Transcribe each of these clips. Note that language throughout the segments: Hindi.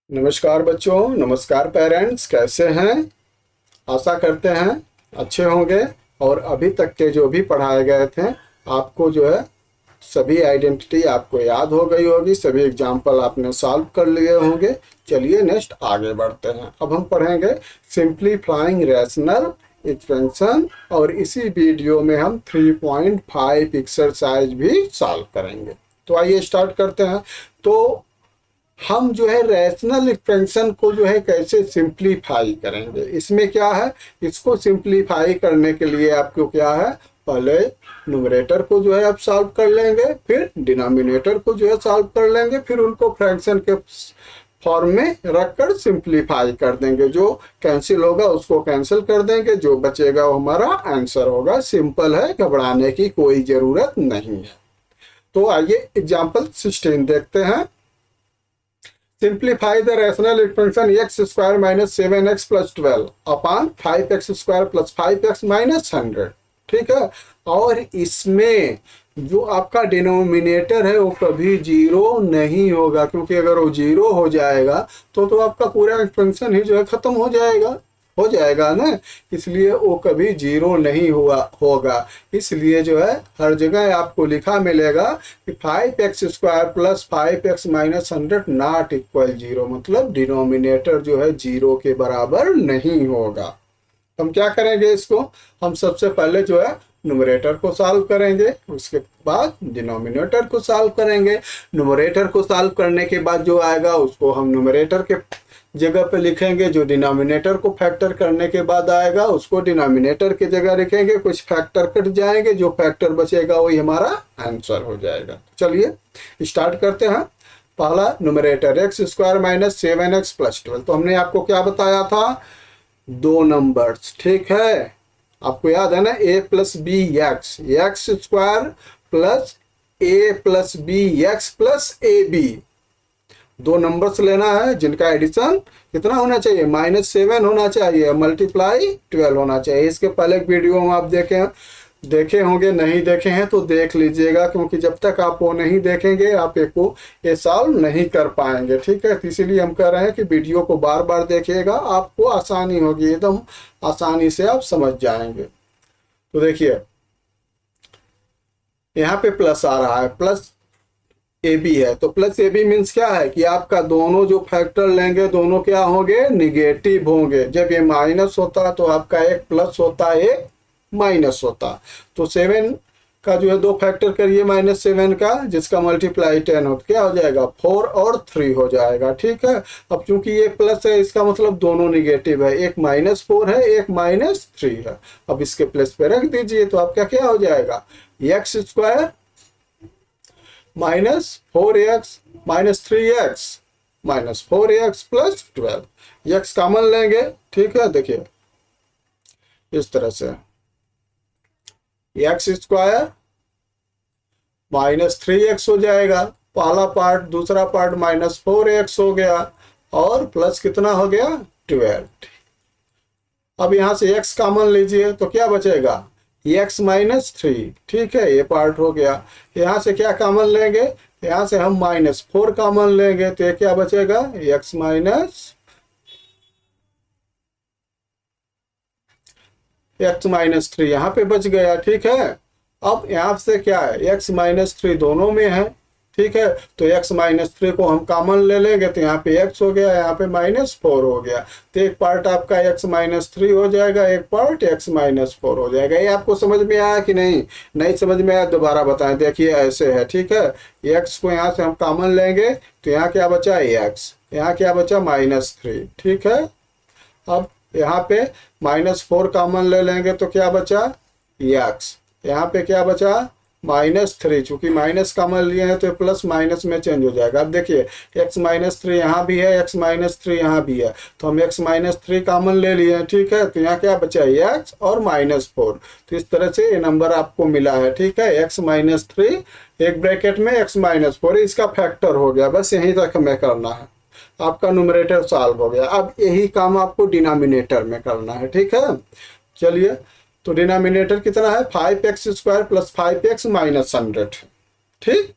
नमस्कार बच्चों, नमस्कार पेरेंट्स, कैसे हैं? आशा करते हैं अच्छे होंगे। और अभी तक के जो भी पढ़ाए गए थे आपको जो है सभी आइडेंटिटी आपको याद हो गई होगी, सभी एग्जाम्पल आपने सॉल्व कर लिए होंगे। चलिए नेक्स्ट आगे बढ़ते हैं। अब हम पढ़ेंगे सिंप्लीफाइंग रैशनल एक्सपेंशन और इसी वीडियो में हम 3.5 एक्सरसाइज भी सॉल्व करेंगे। तो आइए स्टार्ट करते हैं। तो हम जो है रैशनल एक्सपेंशन को जो है कैसे सिंप्लीफाई करेंगे, इसमें क्या है, इसको सिंप्लीफाई करने के लिए आपको क्या है, पहले न्यूमरेटर को जो है आप सॉल्व कर लेंगे, फिर डिनोमिनेटर को जो है सॉल्व कर लेंगे, फिर उनको फ्रैक्शन के फॉर्म में रखकर सिंप्लीफाई कर देंगे। जो कैंसिल होगा उसको कैंसिल कर देंगे, जो बचेगा वो हमारा आंसर होगा। सिंपल है, घबराने की कोई ज़रूरत नहीं है। तो आइए एग्जाम्पल 16 देखते हैं। Simplify the rational expression x square minus 7x plus 12 upon 5x square plus 5x minus 100। ठीक है, और इसमें जो आपका डिनोमिनेटर है वो कभी जीरो नहीं होगा, क्योंकि अगर वो जीरो हो जाएगा तो आपका पूरा एक्सपेंशन ही जो है खत्म हो जाएगा ना। इसलिए वो कभी जीरो नहीं होगा। इसलिए जो है हर जगह आपको लिखा मिलेगा कि 5x square plus 5x minus 100 not equal zero, मतलब डिनोमिनेटर जो है जीरो के बराबर नहीं होगा। हम क्या करेंगे, इसको हम सबसे पहले जो है न्यूमरेटर को सॉल्व करेंगे, उसके बाद डिनोमिनेटर को सॉल्व करेंगे। न्यूमरेटर को सॉल्व करने के बाद जो आएगा उसको हम न्यूमरेटर के जगह पे लिखेंगे, जो डिनोमिनेटर को फैक्टर करने के बाद आएगा उसको डिनोमिनेटर की जगह लिखेंगे। कुछ फैक्टर कट जाएंगे, जो फैक्टर बचेगा वही हमारा आंसर हो जाएगा। चलिए स्टार्ट करते हैं। पहला numerator x square minus 7x plus 12। तो हमने आपको क्या बताया था, दो नंबर्स, ठीक है, आपको याद है ना, a plus B X square plus a plus B X plus A B. दो नंबर्स लेना है जिनका एडिशन कितना होना चाहिए, -7 होना चाहिए, मल्टीप्लाई 12 होना चाहिए। इसके पहले एक वीडियो में आप देखे होंगे, नहीं देखे हैं तो देख लीजिएगा, क्योंकि जब तक आप वो नहीं देखेंगे आप ये सॉल्व नहीं कर पाएंगे। ठीक है, तो इसीलिए हम कह रहे हैं कि वीडियो को बार बार देखिएगा, आपको आसानी होगी, एकदम आसानी से आप समझ जाएंगे। तो देखिए यहाँ पे प्लस आ रहा है, प्लस ए बी है, तो प्लस ए बी मीन्स क्या है कि आपका दोनों जो फैक्टर लेंगे दोनों क्या होंगे, निगेटिव होंगे। जब ये माइनस होता तो आपका एक प्लस होता, एक माइनस होता। तो 7 का जो है दो फैक्टर करिए -7 का, जिसका मल्टीप्लाई 10 हो, क्या हो जाएगा, 4 और 3 हो जाएगा। ठीक है, अब चूंकि ये प्लस है इसका मतलब दोनों निगेटिव है, एक -4 है एक -3 है। अब इसके प्लस पे रख दीजिए तो आपका क्या हो जाएगा, x square -4x -3x -4x plus 12। X common लेंगे, ठीक है, देखिए इस तरह से एक्स स्क्वायर -3x हो जाएगा, पहला पार्ट, दूसरा पार्ट -4x हो गया, और प्लस कितना हो गया, 12। अब यहां से x कॉमन लीजिए तो क्या बचेगा, x -3। ठीक है, ये पार्ट हो गया। यहाँ से क्या कॉमन लेंगे, यहाँ से हम -4 कॉमन लेंगे, तो ये क्या बचेगा, x -3 यहाँ पे बच गया। ठीक है, अब यहाँ से क्या है, x -3 दोनों में है, ठीक है, तो x -3 को हम कॉमन ले लेंगे, तो यहाँ पे x हो गया, यहाँ पे -4 हो गया, तो एक पार्ट आपका x -3 हो जाएगा, एक पार्ट x -4 हो जाएगा। ये आपको समझ में आया कि नहीं? नहीं समझ में आया दोबारा बताएं। देखिए ऐसे है, ठीक है, x को यहाँ से हम कॉमन लेंगे तो यहाँ क्या बचा, x, यहाँ क्या बचा, -3। ठीक है, अब यहाँ पे -4 कॉमन ले लेंगे तो क्या बचा, x, यहाँ पे क्या बचा, -3। चूंकि माइनस कॉमन लिए हैं तो प्लस माइनस में चेंज हो जाएगा। अब देखिए x -3 यहाँ भी है, x -3 यहाँ भी है, तो हम x -3 कॉमन ले लिए हैं। ठीक है, तो यहाँ क्या बचा, x और -4। तो इस तरह से ये नंबर आपको मिला है। ठीक है, x -3 एक ब्रैकेट में x -4, इसका फैक्टर हो गया। बस यहीं तक हमें करना है, आपका न्यूमरेटर सॉल्व हो गया। अब यही काम आपको डिनोमिनेटर में करना है। ठीक है, चलिए, तो डिनोमिनेटर कितना है, 5x square plus 5x minus 100। ठीक,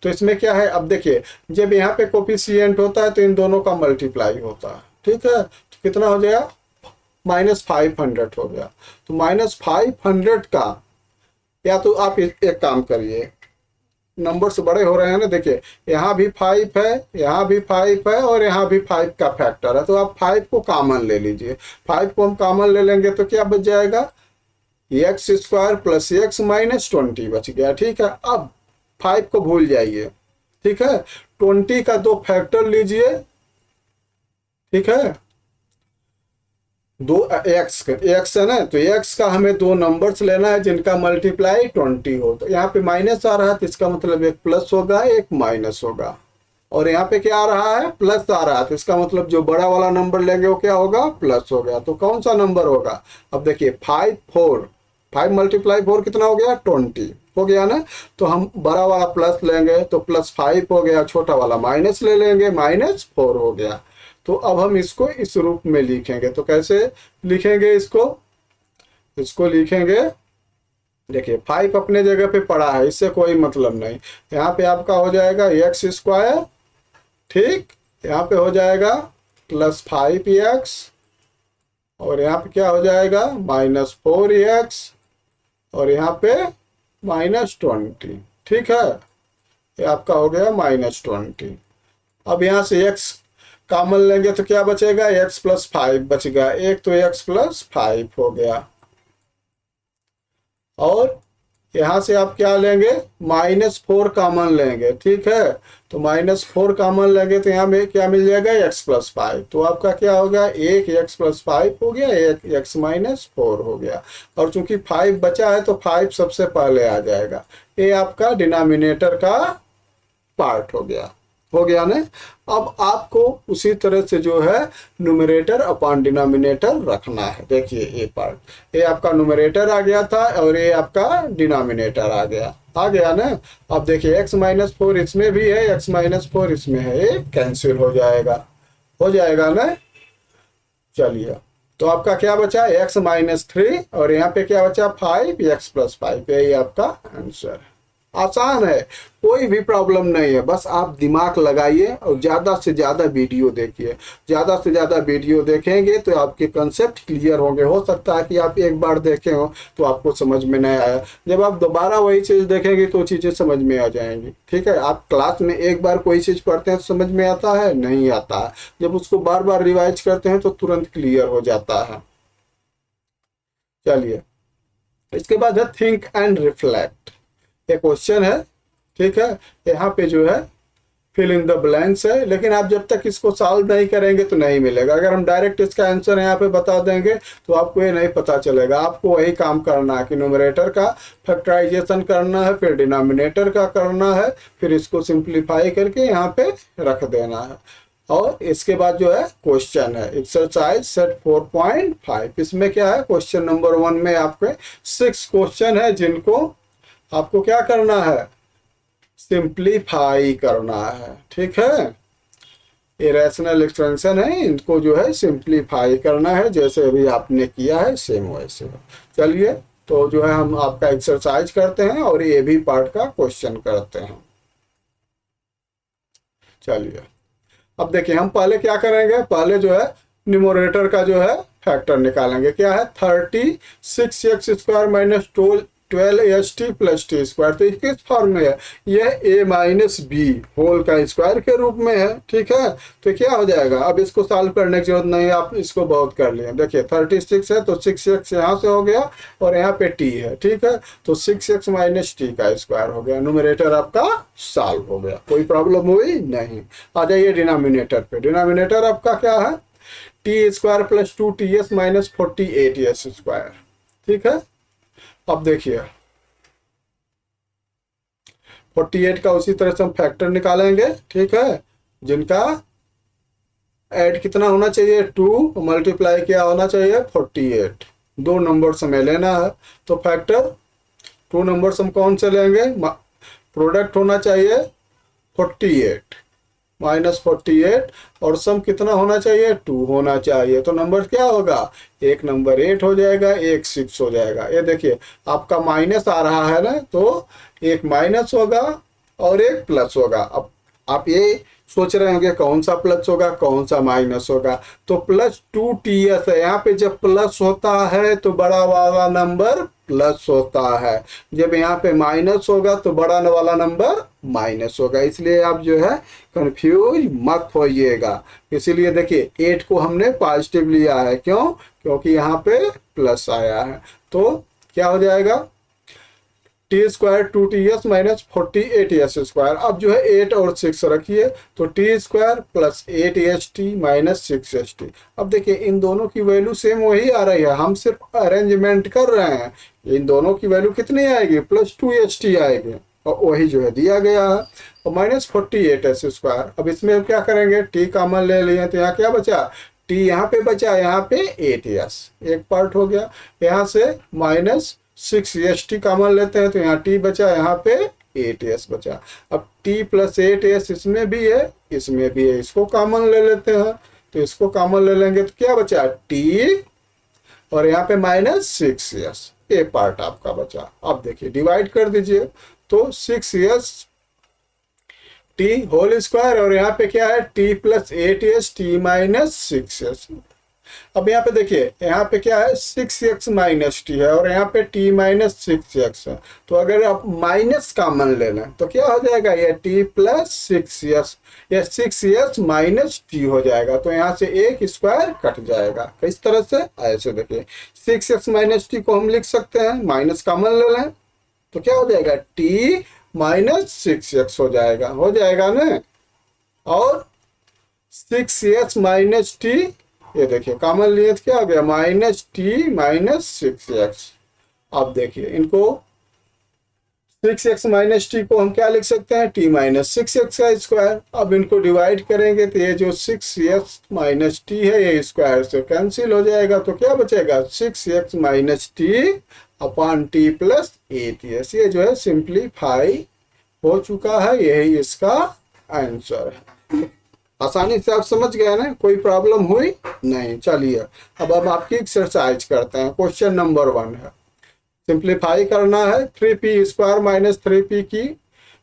तो इसमें क्या है, अब देखिए जब यहाँ पे कोफिशिएंट होता है तो इन दोनों का मल्टीप्लाई होता है, ठीक है। तो कितना हो गया, -500 हो गया। तो -500 का, या तो आप एक काम करिए, नंबर्स बड़े हो रहे हैं ना, देखिए यहाँ भी 5 है, यहाँ भी 5 है और यहाँ भी 5 का फैक्टर है, तो आप 5 को कॉमन ले लीजिए। 5 को हम कॉमन ले लेंगे तो क्या बच जाएगा, x² + x - 20 बच गया, ठीक है। अब 5 को भूल जाइए, ठीक है। 20 का 2 फैक्टर लीजिए, ठीक है। दो x है ना, तो x का हमें 2 नंबर्स लेना है जिनका मल्टीप्लाई 20 हो। तो यहाँ पे माइनस आ रहा है तो इसका मतलब एक प्लस होगा एक माइनस होगा, और यहाँ पे क्या आ रहा है, प्लस आ रहा है, तो इसका मतलब जो बड़ा वाला नंबर लेंगे वो क्या होगा, प्लस हो गया। तो कौन सा नंबर होगा, अब देखिए 5 × 4 कितना हो गया, 20 हो गया ना। तो हम बड़ा वाला प्लस लेंगे तो +5 हो गया, छोटा वाला माइनस ले लेंगे, -4 हो गया। तो अब हम इसको इस रूप में लिखेंगे, तो कैसे लिखेंगे इसको लिखेंगे, देखिए 5 अपने जगह पे पड़ा है, इससे कोई मतलब नहीं। यहाँ पे आपका हो जाएगा x², ठीक, यहाँ पे हो जाएगा +5x, और यहाँ पे क्या हो जाएगा -4x, और यहाँ पे -20, ठीक है। ये आपका हो गया -20। अब यहाँ से x कॉमन लेंगे तो क्या बचेगा, x + 5 बच गया, एक तो x + 5 हो गया। और यहाँ से आप क्या लेंगे, -4 कॉमन लेंगे, ठीक है। तो -4 कॉमन लेंगे तो यहाँ में क्या मिल जाएगा, x + 5, तो आपका क्या होगा, एक x + 5 हो गया, एक x - 4 हो गया। और चूंकि 5 बचा है तो 5 सबसे पहले आ जाएगा। ये आपका डिनोमिनेटर का पार्ट हो गया ना। अब आपको उसी तरह से जो है न्यूमरेटर अपॉन डिनोमिनेटर रखना है। देखिए ये पार्ट, ये आपका न्यूमरेटर आ गया था और ये आपका डिनोमिनेटर आ गया ना। अब देखिए x - 4 इसमें भी है, x - 4 इसमें है, ये कैंसिल हो जाएगा ना। चलिए, तो आपका क्या बचा, x - 3, और यहाँ पे क्या बचा, 5x + 5, यही आपका आंसर है। आसान है, कोई भी प्रॉब्लम नहीं है, बस आप दिमाग लगाइए और ज़्यादा से ज़्यादा वीडियो देखिए। ज़्यादा से ज़्यादा वीडियो देखेंगे तो आपके कंसेप्ट क्लियर होंगे। हो सकता है कि आप एक बार देखे हो तो आपको समझ में नहीं आया, जब आप दोबारा वही चीज़ देखेंगे तो चीज़ें समझ में आ जाएंगी, ठीक है। आप क्लास में एक बार कोई चीज़ पढ़ते हैं तो समझ में आता है, नहीं आता है, जब उसको बार बार रिवाइज करते हैं तो तुरंत क्लियर हो जाता है। चलिए, इसके बाद है थिंक एंड रिफ्लेक्ट। एक क्वेश्चन है, ठीक है। यहाँ पे जो है फिल इन द ब्लैंक्स है, लेकिन आप जब तक इसको सॉल्व नहीं करेंगे तो नहीं मिलेगा। अगर हम डायरेक्ट इसका आंसर यहाँ पे बता देंगे तो आपको ये नहीं पता चलेगा। आपको वही काम करना है कि न्यूमरेटर का फैक्टराइजेशन करना है, फिर डिनोमिनेटर का करना है, फिर इसको सिंप्लीफाई करके यहाँ पे रख देना है। और इसके बाद जो है क्वेश्चन है, एक्सरसाइज सेट 4.5। इसमें क्या है, क्वेश्चन नंबर 1 में आपके 6 क्वेश्चन है जिनको आपको क्या करना है, सिंप्लीफाई करना है, ठीक है। ये रैशनल एक्सटेंशन है, इनको जो है सिंप्लीफाई करना है, जैसे अभी आपने किया है सेम वैसे। चलिए, तो जो है हम आपका एक्सरसाइज करते हैं और ये भी पार्ट का क्वेश्चन करते हैं। चलिए, अब देखिए हम पहले क्या करेंगे, पहले जो है न्यूमरेटर का जो है फैक्टर निकालेंगे। क्या है, 36x² - 12st + t²। तो किस फॉर्म में है, यह a - b होल का स्क्वायर के रूप में है, ठीक है। तो क्या हो जाएगा, अब इसको सॉल्व करने की जरूरत नहीं है, आप इसको बहुत कर लिए। देखिए 36 है तो 6x यहाँ से हो गया और यहाँ पे t है, ठीक है। तो 6x - t का स्क्वायर हो गया, न्यूमरेटर आपका सॉल्व हो गया, कोई प्रॉब्लम हुई नहीं। आ जाइए डिनोमिनेटर पे। डिनोमिनेटर आपका क्या है, t² + 2ts - 48s², ठीक है। अब देखिए 48 का उसी तरह से हम फैक्टर निकालेंगे, ठीक है, जिनका ऐड कितना होना चाहिए, 2 मल्टीप्लाई क्या होना चाहिए, 48। 2 नंबर्स हमें लेना है, तो फैक्टर 2 नंबर्स हम कौन से लेंगे, प्रोडक्ट होना चाहिए 48 -48, और सम कितना होना चाहिए, 2 होना चाहिए। तो नंबर क्या होगा, एक नंबर 8 हो जाएगा, एक 6 हो जाएगा। ये देखिए आपका माइनस आ रहा है ना, तो एक माइनस होगा और एक प्लस होगा। अब आप ये सोच रहे होंगे कौन सा प्लस होगा कौन सा माइनस होगा, तो +2TS है। यहाँ पे जब प्लस होता है तो बड़ा वाला नंबर प्लस होता है, जब यहाँ पे माइनस होगा तो बड़ा वाला नंबर माइनस होगा। इसलिए आप जो है कंफ्यूज मत होइएगा। इसीलिए देखिए 8 को हमने पॉजिटिव लिया है, क्यों? क्योंकि यहाँ पे प्लस आया है। तो क्या हो जाएगा, t² 2TS माइनस 48S²। अब जो है 8 और 6 रखिए, तो t² plus 8ST minus 6ST। अब देखिए इन दोनों की वैल्यू सेम वही आ रही है, हम सिर्फ अरेंजमेंट कर रहे हैं। इन दोनों की वैल्यू कितनी आएगी, +2ST आएगी, और वही जो है दिया गया है। और माइनस 48S²। अब इसमें क्या करेंगे, t कॉमन ले लिए तो यहाँ क्या बचा, t यहाँ पे बचा, यहाँ पे 8S एक पार्ट हो गया। यहाँ से माइनस 6ST कॉमन लेते हैं तो यहाँ t बचा, यहाँ पे 8S बचा। अब t प्लस 8S इसमें भी है इसमें भी है, इसको कॉमन ले लेते हैं, तो इसको कॉमन ले लेंगे तो क्या बचा, t और यहाँ पे माइनस 6S, ये पार्ट आपका बचा। अब देखिए डिवाइड कर दीजिए, तो 6S t होल स्क्वायर, और यहाँ पे क्या है, t plus 8S t minus 6S। अब यहाँ पे देखिए यहाँ पे क्या है, 6x माइनस टी है, और यहाँ पे t माइनस 6x है। तो अगर आप माइनस कॉमन ले लें तो क्या हो जाएगा, ये t प्लस 6s, या 6s माइनस t हो जाएगा। तो यहाँ से एक स्क्वायर कट जाएगा। किस तरह से, ऐसे देखिए 6x माइनस टी को हम लिख सकते हैं, माइनस कॉमन ले लें तो क्या हो जाएगा, t माइनस 6x हो जाएगा ना। और 6s माइनस टी, ये देखिए कॉमन लिए तो क्या हो गया, माइनस टी माइनस 6x। अब देखिए इनको 6x माइनस टी को हम क्या लिख सकते हैं, t माइनस 6x का स्क्वायर। अब इनको डिवाइड करेंगे तो ये जो 6x माइनस टी है ये स्क्वायर से कैंसिल हो जाएगा, तो क्या बचेगा, 6x minus T upon t plus 8s। ये जो है सिंप्लीफाई हो चुका है, यही इसका आंसर है। आसानी से आप समझ गए ना, कोई प्रॉब्लम हुई नहीं। चलिए अब हम आपकी एक्सरसाइज करते हैं। क्वेश्चन नंबर 1 है, सिंप्लीफाई करना है। 3p² minus 3p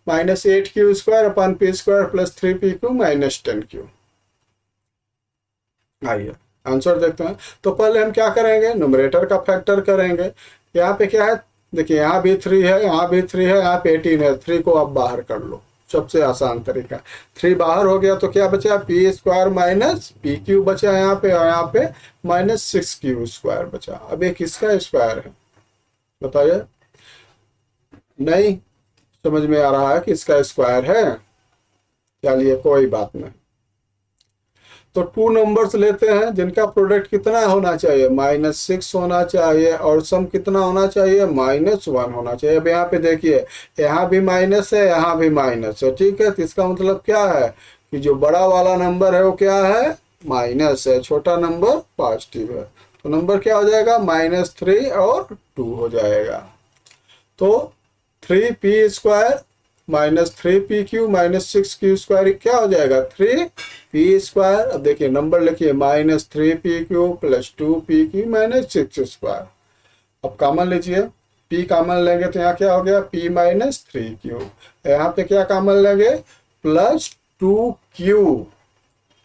minus 8q² upon p² plus 3pq minus 10q। आइए आंसर देखते हैं। तो पहले हम क्या करेंगे, न्यूमरेटर का फैक्टर करेंगे। यहाँ पे क्या है, देखिए यहाँ भी 3 है, यहाँ भी 3 है, यहाँ पे 18 है। 3 को आप बाहर कर लो, सबसे आसान तरीका। 3 बाहर हो गया तो क्या बचा, p² माइनस pq बचा यहाँ पे, और यहाँ पे माइनस 6q² बचा। अब ये किसका स्क्वायर है बताइए, नहीं समझ में आ रहा है कि इसका स्क्वायर है। चलिए कोई बात नहीं। तो 2 नंबर्स लेते हैं जिनका प्रोडक्ट कितना होना चाहिए, -6 होना चाहिए, और सम कितना होना चाहिए, -1 होना चाहिए। अब यहाँ पे देखिए यहाँ भी माइनस है, यहाँ भी माइनस है, ठीक है। तो इसका मतलब क्या है कि जो बड़ा वाला नंबर है वो क्या है, माइनस है, छोटा नंबर पॉजिटिव है। तो नंबर क्या हो जाएगा, -3 और 2 हो जाएगा। तो 3p² minus 3pq minus 6q² क्या हो जाएगा, 3p²। अब देखिए नंबर लिखिए, -3pq प्लस 2pq माइनस 6²। अब कॉमन लीजिए, p कॉमन लेंगे तो यहाँ क्या हो गया, p माइनस 3q। यहाँ पे क्या कॉमन लेंगे, प्लस 2q।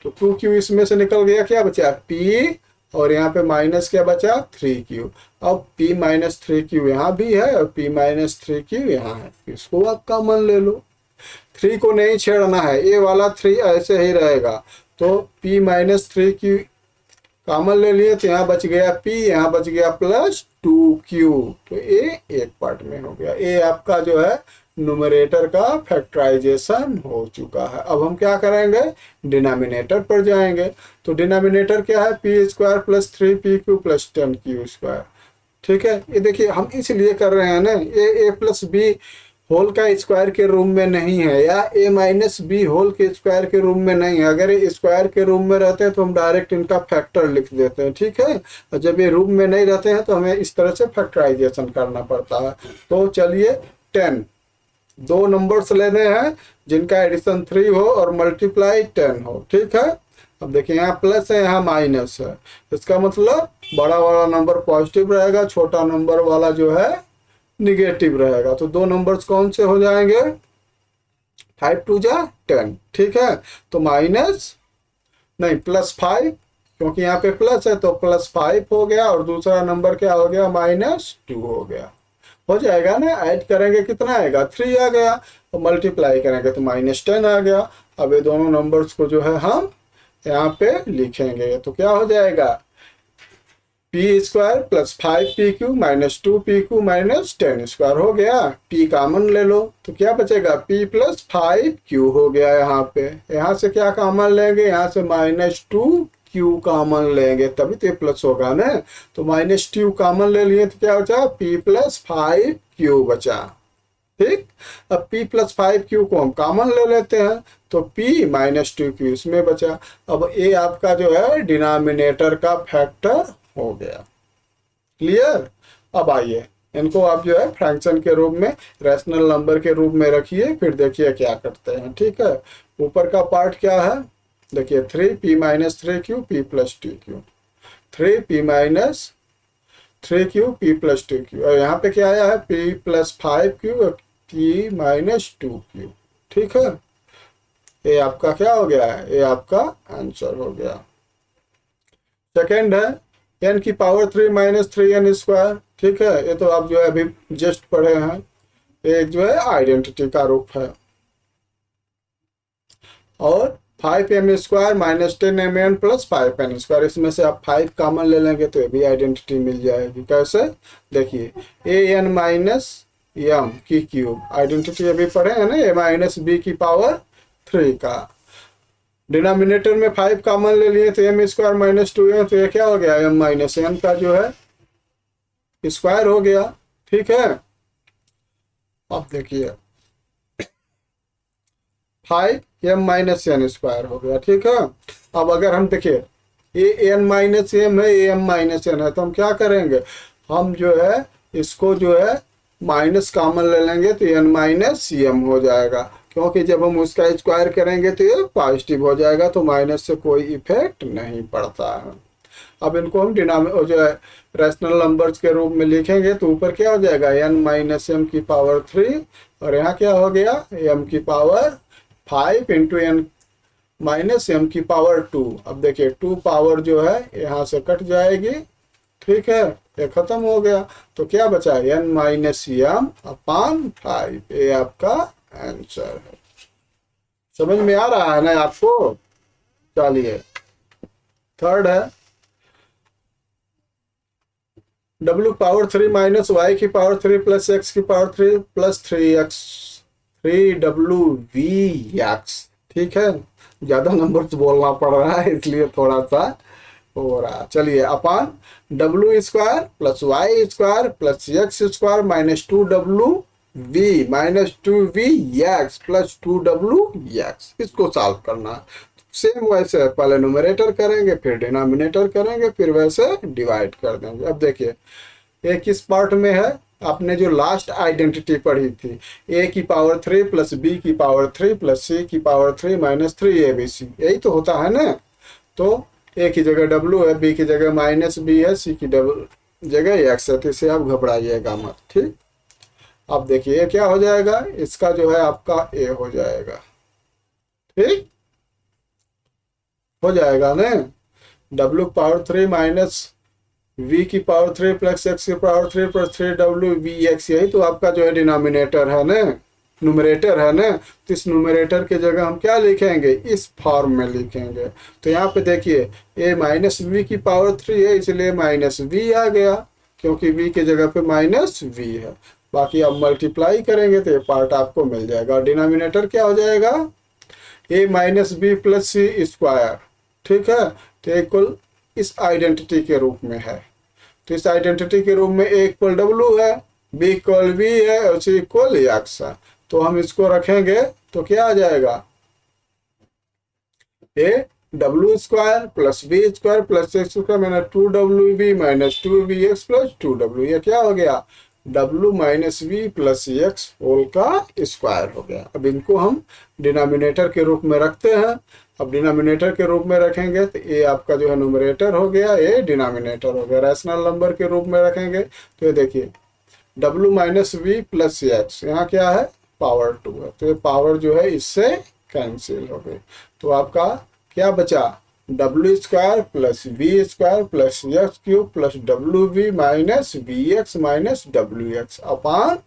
तो 2q इसमें से निकल गया, क्या बचा, p, और यहाँ पे माइनस क्या बचा, 3q। अब p माइनस 3q यहाँ भी है, और p माइनस 3q यहाँ है, इसको आप कॉमन ले लो। 3 को नहीं छेड़ना है, ये वाला 3 ऐसे ही रहेगा। तो p माइनस 3q कॉमन ले लिए तो यहाँ बच गया p, यहाँ बच गया प्लस 2q। तो ये एक पार्ट में हो गया। ये आपका जो है न्यूमरेटर का फैक्टराइजेशन हो चुका है। अब हम क्या करेंगे, डिनोमिनेटर पर जाएंगे। तो डिनोमिनेटर क्या है, p² plus 3pq plus 10q²। ठीक है, ये देखिए हम इसलिए कर रहे हैं ना, ये a प्लस बी होल का स्क्वायर के रूम में नहीं है, या a माइनस बी होल के स्क्वायर के रूम में नहीं है। अगर ये स्क्वायर के रूम में रहते हैं तो हम डायरेक्ट इनका फैक्टर लिख देते हैं, ठीक है। और जब ये रूम में नहीं रहते हैं तो हमें इस तरह से फैक्टराइजेशन करना पड़ता है। तो चलिए 10, 2 नंबर्स लेने हैं जिनका एडिशन 3 हो और मल्टीप्लाई 10 हो, ठीक है। अब देखिए यहाँ प्लस है, यहाँ माइनस है, इसका मतलब बड़ा वाला नंबर पॉजिटिव रहेगा, छोटा नंबर वाला जो है निगेटिव रहेगा। तो 2 नंबर्स कौन से हो जाएंगे, 5 टू जा 10, ठीक है। तो माइनस नहीं +5, क्योंकि यहाँ पे प्लस है तो +5 हो गया, और दूसरा नंबर क्या हो गया, -2 हो गया। हो जाएगा ना, ऐड करेंगे कितना आएगा, 3 आ गया, तो मल्टीप्लाई करेंगे तो -10 आ गया। अब ये दोनों नंबर्स को जो है हम यहाँ पे लिखेंगे, तो क्या हो जाएगा, p² + 5pq - 2pq - 10² हो गया। p कॉमन ले लो तो क्या बचेगा, p + 5q हो गया। यहाँ पे यहाँ से क्या कॉमन लेंगे, यहाँ से -2q कॉमन लेंगे, तभी तो ये प्लस होगा ना। तो -2 कॉमन ले लिए तो क्या बचा, p + 5q बचा। ठीक, अब p + 5q को हम कॉमन ले लेते हैं, तो p - 2q इसमें बचा। अब ये आपका जो है डिनोमिनेटर का फैक्टर हो गया। क्लियर। अब आइए इनको आप जो है फ्रैक्शन के रूप में, रैशनल नंबर के रूप में रखिए, फिर देखिए क्या करते हैं। ठीक है, ऊपर का पार्ट क्या है, देखिए 3p - 3q p + 2q, 3p - 3q p + 2q, और यहाँ पे क्या आया है, p + 5q p - 2q। ठीक है, ये आपका क्या हो गया है, ये आपका आंसर हो गया। सेकेंड है n की पावर 3 - 3n²। ठीक है, ये तो आप जो है अभी जस्ट पढ़े हैं, एक जो है आइडेंटिटी का रूप है। और 5m² - 10mn + 5n², इसमें से आप 5 कॉमन ले लेंगे तो ये भी आइडेंटिटी मिल जाएगी। कैसे, देखिए an - m की क्यूब, आइडेंटिटी अभी पढ़े हैं ना, a - b की पावर 3 का। डिनोमिनेटर में 5 कॉमन ले लिए तो m² - 2n, तो ये क्या हो गया, m - n का जो है स्क्वायर हो गया। ठीक है, अब देखिए 5m - n² हो गया। ठीक है, अब अगर हम देखिए an - m है, am - n है, तो हम क्या करेंगे, हम जो है इसको जो है माइनस कॉमन ले लेंगे तो n - m हो जाएगा, क्योंकि जब हम उसका स्क्वायर करेंगे तो ये पॉजिटिव हो जाएगा, तो माइनस से कोई इफेक्ट नहीं पड़ता है। अब इनको हम जो है रैशनल नंबर्स के रूप में लिखेंगे, तो ऊपर क्या हो जाएगा, n - m की पावर 3, और यहाँ क्या हो गया, m की पावर 5 × n - m की पावर 2। अब देखिए 2 पावर जो है यहाँ से कट जाएगी। ठीक है, ये खत्म हो गया, तो क्या बचा, n - m/5, ये आपका आंसर है। समझ में आ रहा है ना आपको। चलिए थर्ड है w पावर 3 - y की पावर 3 + x की पावर 3 + 3x 3wvx। ठीक है, ज्यादा नंबर बोलना पड़ रहा है इसलिए थोड़ा सा हो रहा। चलिए अपन w² + y² + x² - 2w v - 2vx + 2wx, इसको सॉल्व करना है। सेम वैसे पहले न्यूमरेटर करेंगे, फिर डिनोमिनेटर करेंगे, फिर वैसे डिवाइड कर देंगे। अब देखिए ये किस पार्ट में है, आपने जो लास्ट आइडेंटिटी पढ़ी थी, a की पावर 3 + b की पावर 3 + c की पावर 3 - 3abc, यही तो होता है ना। तो a की जगह w है, b की जगह -b है, c की जगह x है, तो इसे आप घबराइएगा मत। ठीक, अब देखिए ये क्या हो जाएगा, इसका जो है आपका a हो जाएगा। ठीक हो जाएगा ना, w पावर 3 - v की पावर 3 + x की पावर 3 + 3wvx, यही तो आपका जो है डिनोमिनेटर है ना, न्यूमरेटर है ना। तो इस न्यूमरेटर के जगह हम क्या लिखेंगे, इस फॉर्म में लिखेंगे। तो यहाँ पे देखिए a - v की पावर 3 है, इसलिए -v आ गया, क्योंकि v की जगह पे -v है। बाकी अब मल्टीप्लाई करेंगे तो ये पार्ट आपको मिल जाएगा। डिनोमिनेटर क्या हो जाएगा, a - b + c²। ठीक है, तो इक्वल इस आइडेंटिटी के रूप में है। तो इस आइडेंटिटी के रूप में a = w है, b = v है, और c = x है। तो हम इसको रखेंगे तो क्या आ जाएगा, a w² + b² + x² मैंने 2wv - 2vx + 2w, ये क्या हो गया, w - v + x होल का स्क्वायर हो गया। अब इनको हम डिनोमिनेटर के रूप में रखते हैं। अब डिनोमिनेटर के रूप में रखेंगे तो ये आपका जो है न्यूमरेटर हो गया, ये डिनोमिनेटर हो गया। रैशनल नंबर के रूप में रखेंगे तो ये देखिए w - v + x, यहाँ क्या है पावर 2 है, तो ये पावर जो है इससे कैंसिल हो गई। तो आपका क्या बचा, W square plus V square plus X cube plus W V minus V X minus W X upon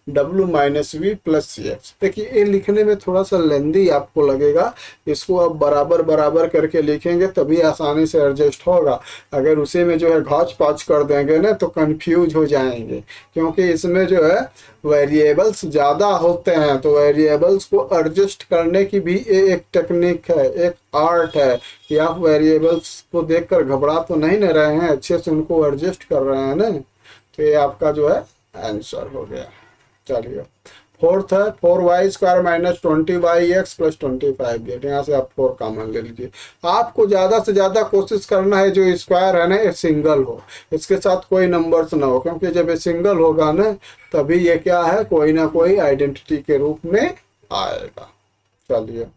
W minus V plus C X. देखिए ये लिखने में थोड़ा सा लेंदी आपको लगेगा, इसको आप बराबर बराबर करके लिखेंगे तभी आसानी से एडजस्ट होगा। अगर उसी में जो है घौच पाच कर देंगे ना तो कंफ्यूज हो जाएंगे, क्योंकि इसमें जो है वेरिएबल्स ज़्यादा होते हैं, तो वेरिएबल्स को एडजस्ट करने की भी एक टेक्निक है, एक आर्ट है कि आप वेरिएबल्स को देखकर घबरा तो नहीं न रहे हैं, अच्छे से उनको एडजस्ट कर रहे हैं ना। तो ये आपका जो है आंसर हो गया। चलिए फोर्थ है 4y square minus 20y(x) plus 25z। यहाँ से आप 4 कॉमन ले लीजिए। आपको ज़्यादा से ज़्यादा कोशिश करना है जो स्क्वायर है ना ये सिंगल हो, इसके साथ कोई नंबर्स ना हो, क्योंकि जब ये सिंगल होगा ना तभी ये क्या है कोई ना कोई आइडेंटिटी के रूप में आएगा। चलिए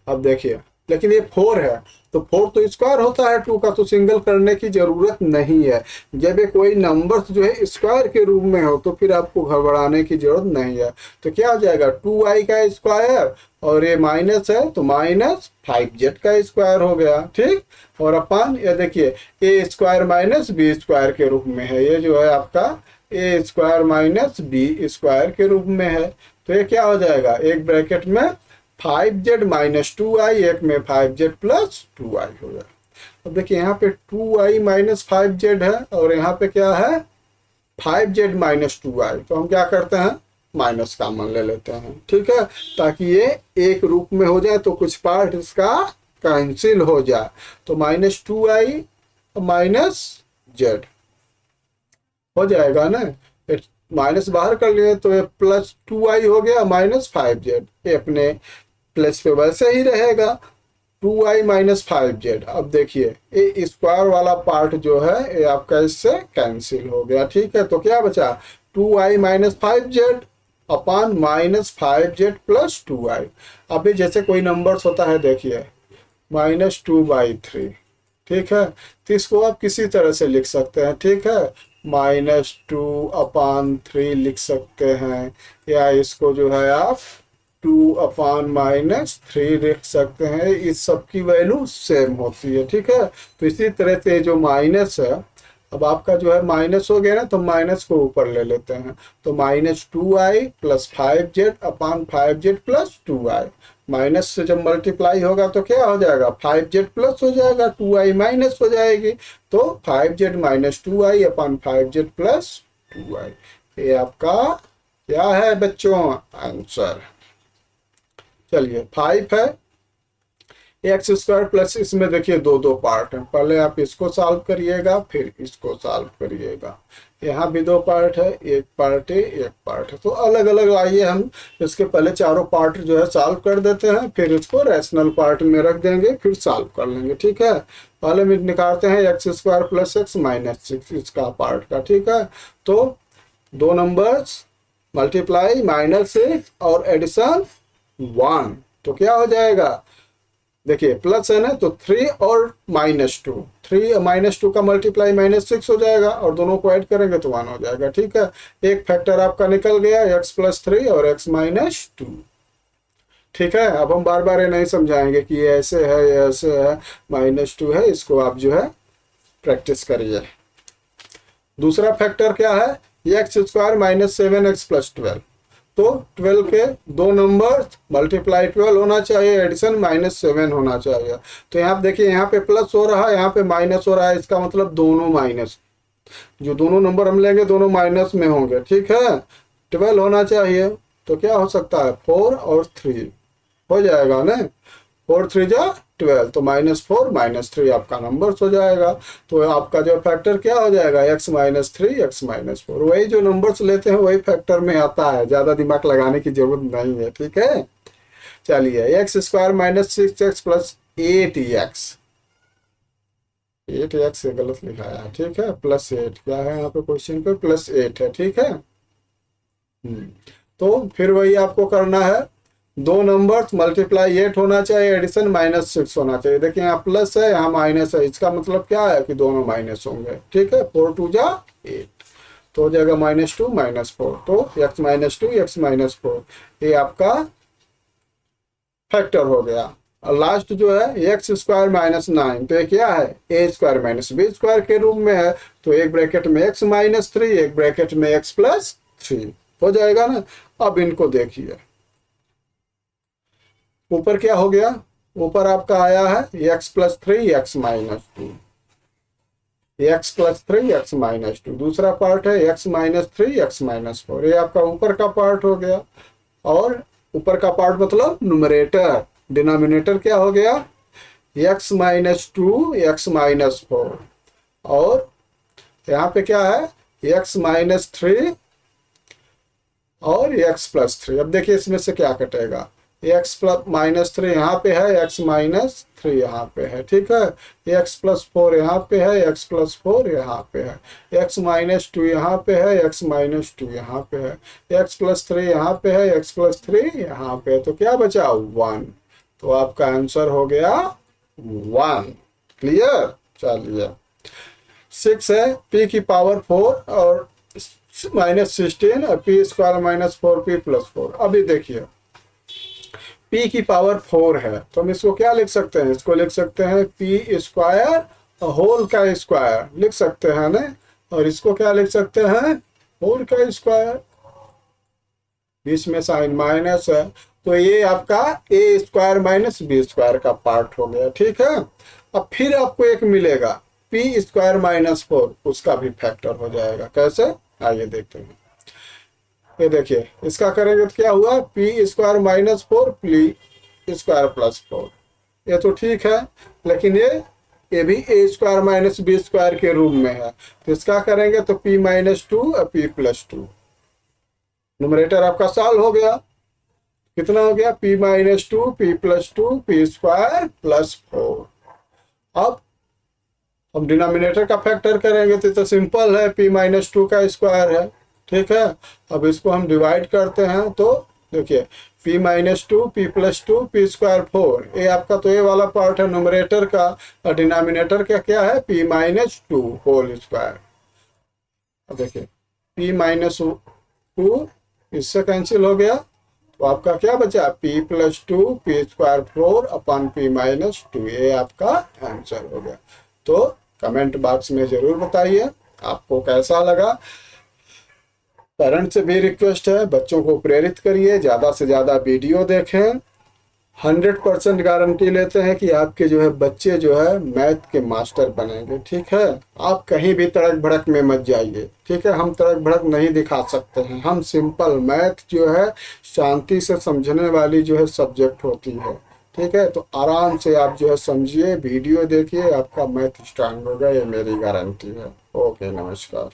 अब देखिए, लेकिन ये 4 है तो 4 तो स्क्वायर होता है 2 का, तो सिंगल करने की जरूरत नहीं है। जब ये कोई नंबर जो है स्क्वायर के रूप में हो तो फिर आपको घबराने की जरूरत नहीं है। तो क्या हो जाएगा 2y का स्क्वायर और ये माइनस है तो माइनस 5z का स्क्वायर हो गया, ठीक। और अपन ये देखिए ए स्क्वायर माइनस बी स्क्वायर के रूप में है, ये जो है आपका ए स्क्वायर माइनस बी स्क्वायर के रूप में है। तो ये क्या हो जाएगा, एक ब्रैकेट में 5z माइनस 2i, एक में 5z प्लस 2i हो गया। अब देखिए यहाँ पे 2i माइनस 5z है और यहाँ पे क्या है 5z माइनस 2i, तो हम क्या करते हैं माइनस कॉमन ले लेते हैं, ठीक है, ताकि ये एक रूप में हो जाए तो कुछ पार्ट इसका कैंसिल हो जाए। तो माइनस 2i माइनस z हो जाएगा ना, माइनस बाहर कर लिए तो ये प्लस 2i हो गया माइनस 5z, ये अपने प्लस पे वैसे ही रहेगा 2i माइनस 5z। अब देखिए ये स्क्वायर वाला पार्ट जो है ये आपका इससे कैंसिल हो गया, ठीक है। तो क्या बचा 2i minus 5z upon minus 5z plus 2i। अभी जैसे कोई नंबर्स होता है देखिए माइनस 2/3, ठीक है, तो इसको आप किसी तरह से लिख सकते हैं, ठीक है, माइनस 2/3 लिख सकते हैं, या इसको जो है आप 2/-3 लिख सकते हैं। इस सब की वैल्यू सेम होती है, ठीक है। तो इसी तरह से जो माइनस है, अब आपका जो है माइनस हो गया ना तो माइनस को ऊपर ले लेते हैं, तो माइनस 2i प्लस 5z अपान 5z प्लस 2i। माइनस से जब मल्टीप्लाई होगा तो क्या हो जाएगा 5z प्लस हो जाएगा, 2i माइनस हो जाएगी, तो 5z माइनस 2i अपान 5z प्लस 2i। ये आपका क्या है बच्चों आंसर। चलिए 5 है एक्स स्क्वायर प्लस, इसमें देखिए दो पार्ट हैं, पहले आप इसको सॉल्व करिएगा फिर इसको सॉल्व करिएगा। यहाँ भी 2 पार्ट है, एक पार्ट है एक पार्ट है, तो अलग अलग आइए हम इसके पहले चारों पार्ट जो है सॉल्व कर देते हैं, फिर इसको रैशनल पार्ट में रख देंगे फिर सॉल्व कर लेंगे, ठीक है। पहले में निकालते हैं x square plus x minus 6 इसका पार्ट का, ठीक है। तो 2 नंबर्स मल्टीप्लाई माइनस 6 और एडिशन 1, तो क्या हो जाएगा देखिए प्लस है ना, तो 3 और माइनस 2, 3 माइनस 2 का मल्टीप्लाई माइनस 6 हो जाएगा और दोनों को ऐड करेंगे तो 1 हो जाएगा, ठीक है। एक फैक्टर आपका निकल गया x प्लस 3 और x माइनस 2, ठीक है। अब हम बार बार ये नहीं समझाएंगे कि ये ऐसे है ये ऐसे है, माइनस 2 है, इसको आप जो है प्रैक्टिस करिए। दूसरा फैक्टर क्या है x square minus 7x plus 12, तो 12 के 2 नंबर मल्टीप्लाई 12 होना चाहिए, एडिशन माइनस 7 होना चाहिए। तो यहाँ देखिए यहाँ पे प्लस हो रहा है यहाँ पे माइनस हो रहा है, इसका मतलब दोनों माइनस, जो दोनों नंबर हम लेंगे दोनों माइनस में होंगे, ठीक है। 12 होना चाहिए, तो क्या हो सकता है 4 और 3 हो जाएगा ना, 4 3 जा 12, तो -4 -3 आपका नंबर हो जाएगा। तो आपका जो फैक्टर क्या हो जाएगा x माइनस 3 x माइनस 4, वही जो नंबर्स लेते हैं वही फैक्टर में आता है, ज़्यादा दिमाग लगाने की जरूरत नहीं है, ठीक है। चलिए x square minus 6x plus 8x, 8x से गलत लिखा है, ठीक है, प्लस 8 क्या है यहाँ पे क्वेश्चन पे प्लस 8 है, ठीक है। तो फिर वही आपको करना है, 2 नंबर्स मल्टीप्लाई 8 होना चाहिए, एडिशन माइनस 6 होना चाहिए। देखिए यहाँ प्लस है यहाँ माइनस है, इसका मतलब क्या है कि दोनों माइनस होंगे, ठीक है। 4 2 जा 8, तो हो जाएगा -2 -4, तो x -2 x -4 ये आपका फैक्टर हो गया। और लास्ट जो है x स्क्वायर -9, तो ये क्या है a स्क्वायर -b स्क्वायर के रूप में है, तो एक ब्रैकेट में x -3 एक ब्रैकेट में x + 3 हो जाएगा ना। अब इनको देखिए ऊपर क्या हो गया, ऊपर आपका आया है x + 3 x -2, x + 3 x -2, दूसरा पार्ट है x -3 x -4, ये आपका ऊपर का पार्ट हो गया। और ऊपर का पार्ट मतलब न्यूमरेटर, डिनोमिनेटर क्या हो गया x -2 x -4, और यहाँ पे क्या है x -3 और x + 3। अब देखिए इसमें से क्या कटेगा, x -3 यहाँ पे है, x -3 यहाँ पे है, ठीक है, x + 4 यहाँ पे है, x + 4 यहाँ पे है, x -2 यहाँ पे है, x -2 यहाँ पे है, x + 3 यहाँ पे है, x + 3 यहाँ पे है, तो क्या बचा 1, तो आपका आंसर हो गया 1। क्लियर। चलिए 6 है p⁴ और -16 और p² -4p + 4। अभी देखिए p⁴ है तो हम इसको क्या लिख सकते हैं, इसको लिख सकते हैं p² होल का स्क्वायर लिख सकते हैं ना, और इसको क्या लिख सकते हैं होल का स्क्वायर, बीच में साइन माइनस है, तो ये आपका a² - b² का पार्ट हो गया, ठीक है। अब फिर आपको एक मिलेगा p² -4, उसका भी फैक्टर हो जाएगा, कैसे आइए देखते हैं। ये देखिए इसका करेंगे तो क्या हुआ p² -4 p² + 4, ये तो ठीक है, लेकिन ये भी a² - b² के रूप में है, तो इसका करेंगे तो p -2 और p + 2, न्यूमरेटर आपका सॉल्व हो गया, कितना हो गया p -2 p + 2 p² + 4। अब हम डिनोमिनेटर का फैक्टर करेंगे तो सिंपल है, p -2 का स्क्वायर है, ठीक है। अब इसको हम डिवाइड करते हैं तो देखिए p -2 p + 2 p² 4, ये आपका तो ये वाला पार्ट है न्यूमरेटर का, और डिनोमिनेटर का क्या है p -2 होल स्क्वायर। अब देखिए p -2 इससे कैंसिल हो गया, तो आपका क्या बचा p + 2 p² 4 अपन p -2, ये आपका आंसर हो गया। तो कमेंट बॉक्स में जरूर बताइए आपको कैसा लगा। पेरेंट्स से भी रिक्वेस्ट है बच्चों को प्रेरित करिए, ज़्यादा से ज़्यादा वीडियो देखें। 100% गारंटी लेते हैं कि आपके जो है बच्चे जो है मैथ के मास्टर बनेंगे, ठीक है। आप कहीं भी तड़क भड़क में मत जाइए, ठीक है, हम तड़क भड़क नहीं दिखा सकते हैं, हम सिंपल मैथ जो है शांति से समझने वाली जो है सब्जेक्ट होती है, ठीक है। तो आराम से आप जो है समझिए, वीडियो देखिए, आपका मैथ स्ट्रांग होगा, ये मेरी गारंटी है। ओके, नमस्कार।